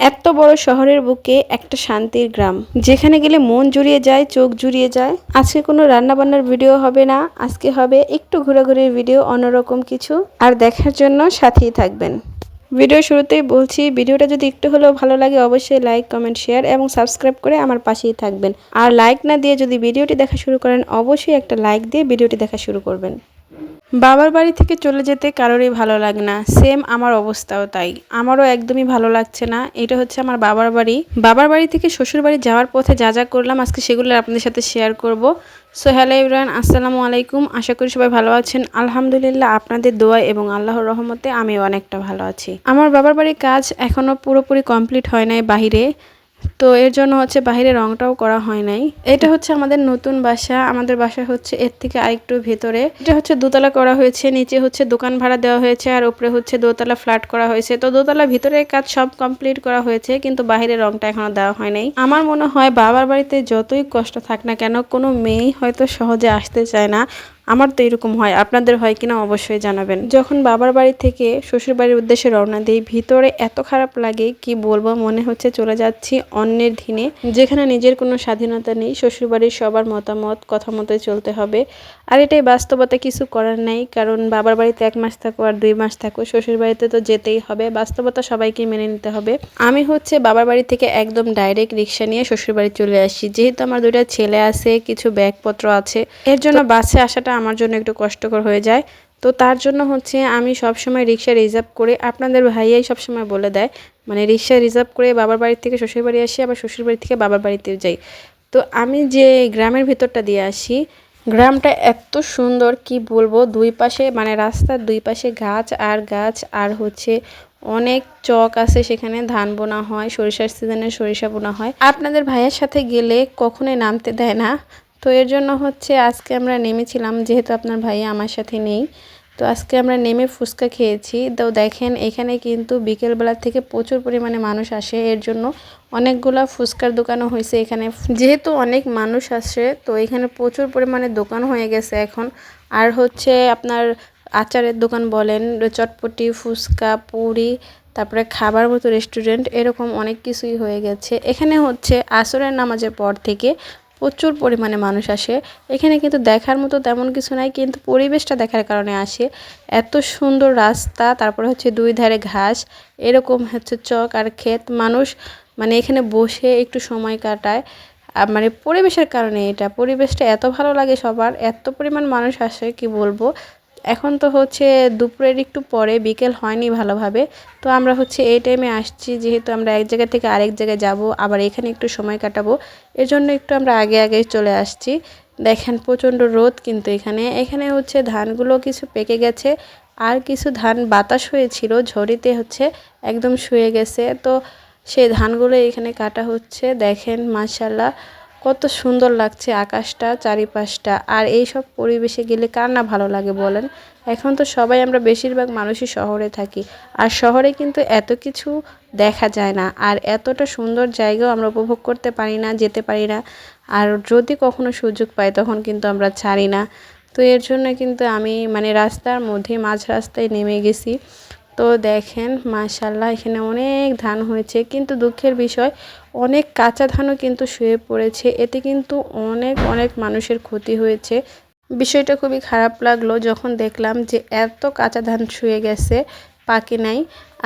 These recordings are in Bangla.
এত বড় শহরের বুকে একটা শান্তির গ্রাম, যেখানে গেলে মন জুড়িয়ে যায়, চোখ জুড়িয়ে যায়। আজকে কোনো রান্নাবান্নার ভিডিও হবে না, আজকে হবে একটু ঘোরাঘুরির ভিডিও, অন্যরকম কিছু। আর দেখার জন্য সাথেই থাকবেন। ভিডিও শুরুতেই বলছি, ভিডিওটা যদি একটু হলেও ভালো লাগে অবশ্যই লাইক, কমেন্ট, শেয়ার এবং সাবস্ক্রাইব করে আমার পাশেই থাকবেন। আর লাইক না দিয়ে যদি ভিডিওটি দেখা শুরু করেন অবশ্যই একটা লাইক দিয়ে ভিডিওটি দেখা শুরু করবেন। বাবার বাড়ি থেকে চলে যেতে কারোরই ভালো লাগে না, সেম আমার অবস্থাও তাই। আমারও একদমই ভালো লাগছে না। এটা হচ্ছে আমার বাবার বাড়ি। বাবার বাড়ি থেকে শ্বশুর বাড়ি যাওয়ার পথে যা যা করলাম আজকে সেগুলো আপনাদের সাথে শেয়ার করব। সো হ্যালো এভরিওয়ান, আসসালামু আলাইকুম। আশা করি সবাই ভালো আছেন। আলহামদুলিল্লাহ, আপনাদের দোয়া এবং আল্লাহর রহমতে আমিও অনেকটা ভালো আছি। আমার বাবার বাড়ির কাজ এখনো পুরোপুরি কমপ্লিট হয় নাই বাহিরে, তো এর জন্য হচ্ছে বাইরে রংটাও করা হয় নাই। এটা হচ্ছে আমাদের নতুন বাসা। আমাদের বাসা হচ্ছে এর থেকে আরেকটু ভেতরে। এটা হচ্ছে দোতলা করা হয়েছে, নিচে হচ্ছে দোকান ভাড়া দেওয়া হয়েছে, আর উপরে হচ্ছে দোতলা ফ্ল্যাট করা হয়েছে। তো দোতলা ভিতরের কাজ সব কমপ্লিট করা হয়েছে, কিন্তু বাইরে রংটা এখনো দেওয়া হয় নাই। আমার মনে হয় বাবার বাড়িতে যতই কষ্ট থাক না কেন, কোনো মেয়েই হয়তো সহজে আসতে চায় না। আমার তো এরকম হয়, আপনাদের হয় কিনা অবশ্যই জানাবেন। যখন বাবার বাড়ি থেকে শ্বশুর বাড়ির উদ্দেশ্যে রওনা দিই, ভিতরে এত খারাপ লাগে কি বলবো, মনে হচ্ছে চলে যাচ্ছি অন্যের দিনে, যেখানে নিজের কোনো স্বাধীনতা নেই। শ্বশুর বাড়ির সবার মতামত কথা মতোই চলতে হবে। আর এটাই বাস্তবতা, কিছু করার নেই। কারণ বাবার বাড়িতে 1 মাস থাকো আর 2 মাস থাকো, শ্বশুর বাড়িতে তো যেতেই হবে। বাস্তবতা সবাইকে মেনে নিতে হবে। আমি হচ্ছে বাবার বাড়ি থেকে একদম ডাইরেক্ট রিক্সা নিয়ে শ্বশুর বাড়ি চলে আসি। যেহেতু আমার 2টা ছেলে আছে, কিছু ব্যাগপত্র আছে, এর জন্য বাসে আসাটা আমার জন্য একটু কষ্টকর হয়ে যায়। তো তার জন্য হচ্ছে আমি সবসময় রিক্সা রিজার্ভ করে, আপনাদের ভাইয়াই সবসময় বলে দেয়, মানে রিক্সা রিজার্ভ করে বাবার বাড়ি থেকে শ্বশুর বাড়ি আসি, আবার শ্বশুর বাড়ি থেকে বাবার বাড়িতেও যাই। তো আমি যে গ্রামের ভিতরটা দিয়ে আসি, গ্রামটা এত সুন্দর কি বলবো। দুই পাশে মানে রাস্তার দুই পাশে গাছ আর গাছ, আর হচ্ছে অনেক চক আছে, সেখানে ধান বোনা হয়, সরিষার সিজনে সরিষা বোনা হয়। আপনাদের ভাইয়ের সাথে গেলে কখনোই নামতে দেয় না। তো এর জন্য হচ্ছে আজকে আমরা নেমেছিলাম, যেহেতু আপনার ভাইয়া আমার সাথে নেই। তো আজকে আমরা নেমে ফুচকা খেয়েছি। তো দেখেন এখানে কিন্তু বিকেলবেলা থেকে প্রচুর পরিমাণে মানুষ আসে, এর জন্য অনেকগুলা ফুচকার দোকানও হয়েছে এখানে। যেহেতু অনেক মানুষ আসে, তো এখানে প্রচুর পরিমাণে দোকান হয়ে গেছে এখন। আর হচ্ছে আপনার আচারের দোকান বলেন, চটপটি, ফুচকা, পুরি, তারপরে খাবার মতো রেস্টুরেন্ট, এরকম অনেক কিছুই হয়ে গেছে এখানে। হচ্ছে আসরের নামাজের পর থেকে প্রচুর পরিমাণে মানুষ আসে এখানে, কিন্তু দেখার মতো তেমন কিছু নাই, কিন্তু পরিবেশটা দেখার কারণে আসে। এত সুন্দর রাস্তা, তারপরে হচ্ছে দুই ধারে ঘাস, এরকম হচ্ছে চক আর ক্ষেত। মানুষ মানে এখানে বসে একটু সময় কাটায়, মানে পরিবেশের কারণে। এটা পরিবেশটা এত ভালো লাগে সবার, এত পরিমাণ মানুষ আসে কি বলবো। এখন তো হচ্ছে দুপুরের একটু পরে, বিকেল হয়নি ভালোভাবে। তো আমরা হচ্ছে এই টাইমে আসছি, যেহেতু আমরা এক জায়গা থেকে আরেক জায়গায় যাব, আবার এখানে একটু সময় কাটাবো, এর জন্য একটু আমরা আগে আগে চলে আসছি। দেখেন প্রচণ্ড রোদ, কিন্তু এখানে এখানে হচ্ছে ধানগুলো কিছু পেকে গেছে, আর কিছু ধান বাতাস হয়েছিল ঝড়িতে হচ্ছে একদম শুয়ে গেছে। তো সেই ধানগুলো এখানে কাটা হচ্ছে। দেখেন মাশাআল্লাহ কত সুন্দর লাগছে আকাশটা, চারিপাশটা। আর এই সব পরিবেশে গেলে কার না ভালো লাগে বলেন। এখন তো সবাই আমরা বেশিরভাগ মানুষই শহরে থাকি, আর শহরে কিন্তু এত কিছু দেখা যায় না, আর এতটা সুন্দর জায়গাও আমরা উপভোগ করতে পারি না, যেতে পারি না। আর যদি কখনো সুযোগ পাই তখন কিন্তু আমরা ছাড়ি না। তো এর জন্য কিন্তু আমি মানে রাস্তার মধ্যে মাঝ রাস্তায় নেমে গেছি। তো দেখেন মাশাআল্লাহ এখানে অনেক ধান হয়েছে, কিন্তু দুঃখের বিষয় অনেক কাঁচা ধানও কিন্তু শুয়ে পড়েছে। এতে কিন্তু অনেক অনেক মানুষের ক্ষতি হয়েছে। বিষয়টা খুবই খারাপ লাগলো যখন দেখলাম যে এত কাঁচা ধান শুয়ে গেছে, পাকে নাই।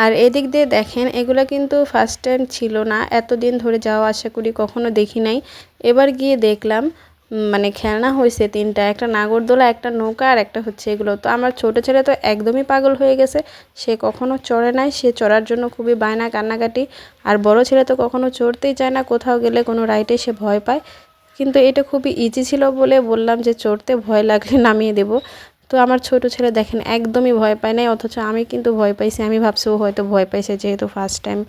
আর এদিক দিয়ে দেখেন এগুলা কিন্তু ফার্স্ট টাইম ছিল না, এতদিন ধরে যাওয়া আশা করি কখনো দেখি নাই। এবার গিয়ে দেখলাম মানে খেলনা হয়েছে 3টা, একটা নাগরদোলা, একটা নৌকা, আর একটা হচ্ছে এগুলো। তো আমার ছোট ছেলে তো একদমই পাগল হয়ে গেছে, সে কখনো চড়ে নাই, সে চড়ার জন্য খুবই বায়না কান্নাকাটি। আর বড় ছেলে তো কখনো চড়তেই চায় না, কোথাও গেলে কোনো রাইডে সে ভয় পায়। কিন্তু এটা খুবই ইজি ছিল বলে বললাম যে চড়তে ভয় লাগলে নামিয়ে দেব। তো আমার ছোট ছেলে দেখেন একদমই ভয় পায় নাই, অথচ আমি কিন্তু ভয় পাইছি। আমি ভাবছি ও হয়তো ভয় পাইছে যেহেতু ফার্স্ট টাইম,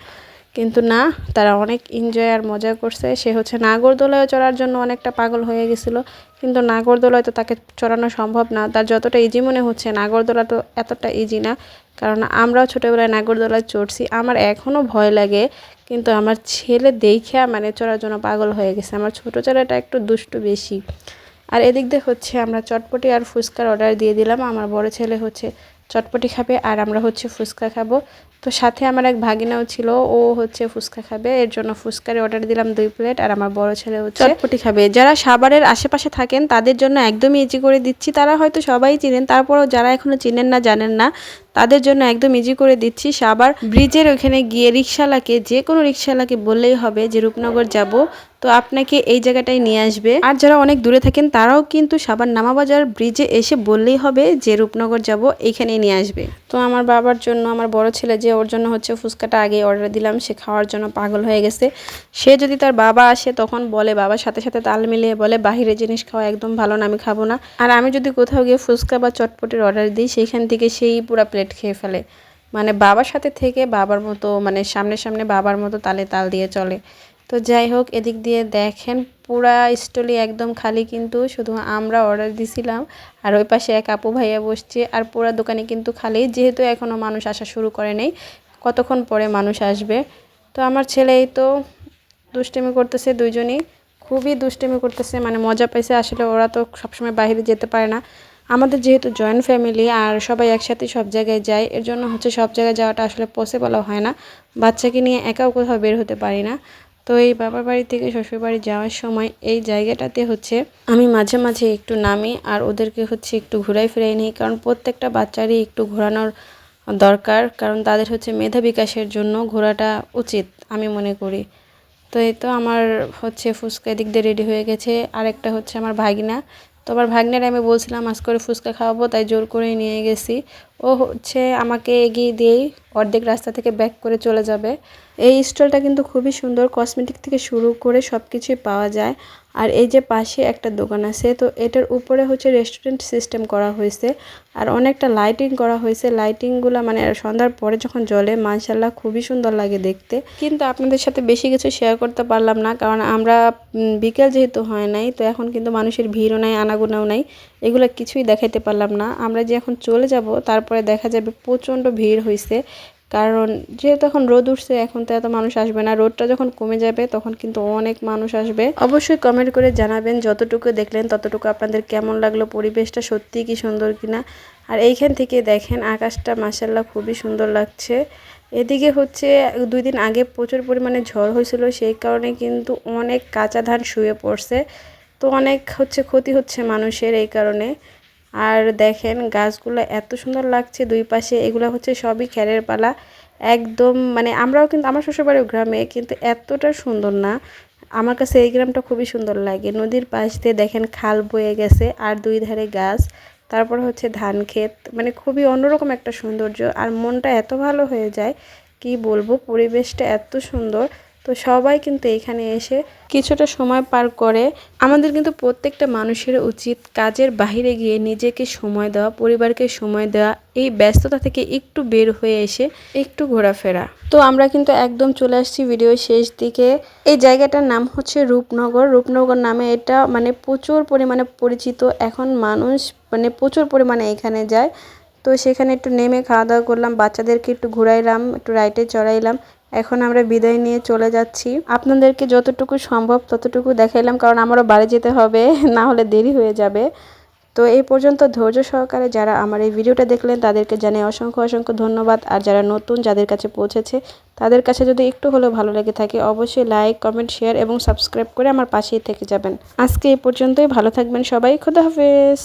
কিন্তু না, তারা অনেক এনজয় আর মজা করছে। সে হচ্ছে নাগরদোলায় চড়ার জন্য অনেকটা পাগল হয়ে গেছিলো, কিন্তু নাগরদোলায় তো তাকে চড়ানো সম্ভব না। তার যতটা ইজি মনে হচ্ছে নাগরদোলা তো এতটা ইজি না, কারণ আমরাও ছোটোবেলায় নাগরদোলায় চড়ছি। আমার এখনও ভয় লাগে, কিন্তু আমার ছেলে দেখে মানে চড়ার জন্য পাগল হয়ে গেছে। আমার ছোটো ছেলেটা একটু দুষ্টু বেশি। আর এদিক দিয়ে হচ্ছে আমরা চটপটি আর ফুচকার অর্ডার দিয়ে দিলাম। আমার বড় ছেলে হচ্ছে চটপটি খাবে, আর আমরা হচ্ছে ফুচকা খাবো। তো সাথে আমার এক ভাগিনাও ছিল, ও হচ্ছে ফুচকা খাবে, এর জন্য ফুচকার অর্ডার দিলাম 2 প্লেট। আর আমার বড় ছেলে হচ্ছে চটপটি খাবে। যারা সাভারের আশেপাশে থাকেন তাদের জন্য একদমই ইজি করে দিচ্ছি, তারা হয়তো সবাই চিনেন, তারপরও যারা এখনো চিনেন না জানেন না তাদের জন্য একদম ইজি করে দিচ্ছি। সাভার ব্রিজের ওখানে গিয়ে রিক্সাওয়ালাকে, যে কোনো রিক্সাওয়ালাকে বললেই হবে যে রূপনগর যাব, তো আপনাকে এই জায়গাটায় নিয়ে আসবে। আর যারা অনেক দূরে থাকেন তারাও কিন্তু সাভার নামাবাজার ব্রিজে এসে বললেই হবে যে রূপনগর যাব, এইখানেই নিয়ে আসবে। তো আমার বাবার জন্য, আমার বড় ছেলে যে, ওর জন্য হচ্ছে ফুচকাটা আগে অর্ডার দিলাম, সে খাওয়ার জন্য পাগল হয়ে গেছে। সে যদি তার বাবা আসে তখন বলে, বাবার সাথে সাথে তাল মিলিয়ে বলে বাহিরে জিনিস খাওয়া একদম ভালো না, আমি খাবো না। আর আমি যদি কোথাও গিয়ে ফুচকা বা চটপটির অর্ডার দিই সেইখান থেকে সেই পুরা প্লেট খেয়ে ফেলে। মানে বাবার সাথে থেকে বাবার মতো, মানে সামনে সামনে বাবার মতো তালে তাল দিয়ে চলে। তো যাই হোক, এদিক দিয়ে দেখেন পুরা স্টলই একদম খালি, কিন্তু শুধু আমরা অর্ডার দিছিলাম আর ওই পাশে এক আপু ভাইয়া বসছে। আর পুরা দোকানে কিন্তু খালি, যেহেতু এখনও মানুষ আসা শুরু করে নেই, কতক্ষণ পরে মানুষ আসবে। তো আমার ছেলে এই তো দুষ্টামি করতেছে, দুইজনই খুবই দুষ্টামি করতেছে, মানে মজা পাইছে। আসলে ওরা তো সবসময় বাইরে যেতে পারে না, আমাদের যেহেতু জয়েন্ট ফ্যামিলি আর সবাই একসাথে সব জায়গায় যায়, এর জন্য হচ্ছে সব জায়গায় যাওয়াটা আসলে পসিবলও হয় না। বাচ্চাকে নিয়ে একাও কোথাও বের হতে পারি না। তো এই বাবার বাড়ি থেকে শ্বশুর বাড়ি যাওয়ার সময় এই জায়গাটাতে হচ্ছে আমি মাঝে মাঝে একটু নামি আর ওদেরকে হচ্ছে একটু ঘুরাই ফিরাই নিই, কারণ প্রত্যেকটা বাচ্চারই একটু ঘোরানোর দরকার, কারণ তাদের হচ্ছে মেধা বিকাশের জন্য ঘোরাটা উচিত আমি মনে করি। তো এই তো আমার হচ্ছে ফুচকা এদিক দিয়ে রেডি হয়ে গেছে। আরেকটা হচ্ছে আমার ভাগিনা, তো আমার ভাগনার আমি বলছিলাম আজ করে ফুচকা খাওয়াবো, তাই জোর করে নিয়ে গেছি। ও হচ্ছে আমাকে এগিয়ে দিয়েই অর্ধেক রাস্তা থেকে ব্যাক করে চলে যাবে। এই স্টলটা কিন্তু খুবই সুন্দর, কসমেটিক থেকে শুরু করে সব কিছুই পাওয়া যায়। আর এই যে পাশে একটা দোকান আছে, তো এটার উপরে হচ্ছে রেস্টুরেন্ট সিস্টেম করা হয়েছে আর অনেকটা লাইটিং করা হয়েছে। লাইটিংগুলো মানে সন্ধ্যার পরে যখন জ্বলে মাশাআল্লাহ খুবই সুন্দর লাগে দেখতে। কিন্তু আপনাদের সাথে বেশি কিছু শেয়ার করতে পারলাম না, কারণ আমরা বিকেল যেহেতু হয় নাই, তো এখন কিন্তু মানুষের ভিড়ও নাই, আনাগোনাও নাই, এগুলো কিছুই দেখাইতে পারলাম না। আমরা যে এখন চলে যাব তারপরে দেখা যাবে প্রচণ্ড ভিড় হয়েছে, কারণ যেহেতু এখন রোদ উঠছে, এখন তো এত মানুষ আসবে না। রোদটা যখন কমে যাবে তখন কিন্তু অনেক মানুষ আসবে। অবশ্যই কমেন্ট করে জানাবেন যতটুকু দেখলেন ততটুকু আপনাদের কেমন লাগলো, পরিবেশটা সত্যি কি সুন্দর কিনা। আর এইখান থেকে দেখেন আকাশটা মাশাআল্লাহ খুবই সুন্দর লাগছে। এদিকে হচ্ছে 2 দিন আগে প্রচুর পরিমাণে ঝড় হয়েছিল, সেই কারণে কিন্তু অনেক কাঁচা ধান শুয়ে পড়ছে, তো অনেক হচ্ছে ক্ষতি হচ্ছে মানুষের এই কারণে। আর দেখেন গাছগুলো এত সুন্দর লাগছে দুই পাশে, এগুলো হচ্ছে সবই খেরের পালা একদম। মানে আমরাও কিন্তু, আমার শ্বশুরবাড়ির গ্রামে, কিন্তু এতটা সুন্দর না। আমার কাছে এই গ্রামটা খুবই সুন্দর লাগে। নদীর পাশ দিয়ে দেখেন খাল বয়ে গেছে আর দুই ধারে গাছ, তারপর হচ্ছে ধান ক্ষেত, মানে খুবই অন্যরকম একটা সৌন্দর্য। আর মনটা এত ভালো হয়ে যায় কি বলবো, পরিবেশটা এত সুন্দর। তো সবাই কিন্তু এখানে এসে কিছুটা সময় পার করে। আমাদের কিন্তু প্রত্যেকটা মানুষের উচিত কাজের বাইরে গিয়ে নিজেকে সময় দেওয়া, পরিবারকে সময় দেওয়া, এই ব্যস্ততা থেকে একটু বের হয়ে এসে একটু ঘোরাফেরা। তো আমরা কিন্তু একদম চলে আসছি ভিডিওর শেষ দিকে। এই জায়গাটার নাম হচ্ছে রূপনগর। রূপনগর নামে এটা মানে প্রচুর পরিমাণে পরিচিত, এখন মানুষ মানে প্রচুর পরিমাণে এখানে যায়। তো সেখানে একটু নেমে খাওয়া দাওয়া করলাম, বাচ্চাদেরকে একটু ঘুরাইলাম, একটু রাইডে চড়াইলাম। এখন আমরা বিদায় নিয়ে চলে যাচ্ছি। আপনাদেরকে যতটুকু সম্ভব ততটুকু দেখাইলাম, কারণ আমারও বাড়ি যেতে হবে, না হলে দেরি হয়ে যাবে। তো এই পর্যন্ত ধৈর্য সহকারে যারা আমার এই ভিডিওটা দেখলেন তাদেরকে জানাই অসংখ্য অসংখ্য ধন্যবাদ। আর যারা নতুন, যাদের কাছে পৌঁছেছে, তাদের কাছে যদি একটু হলেও ভালো লেগে থাকে অবশ্যই লাইক, কমেন্ট, শেয়ার এবং সাবস্ক্রাইব করে আমার পাশেই থেকে যাবেন। আজকে এই পর্যন্তই, ভালো থাকবেন সবাই, খোদা হাফেজ।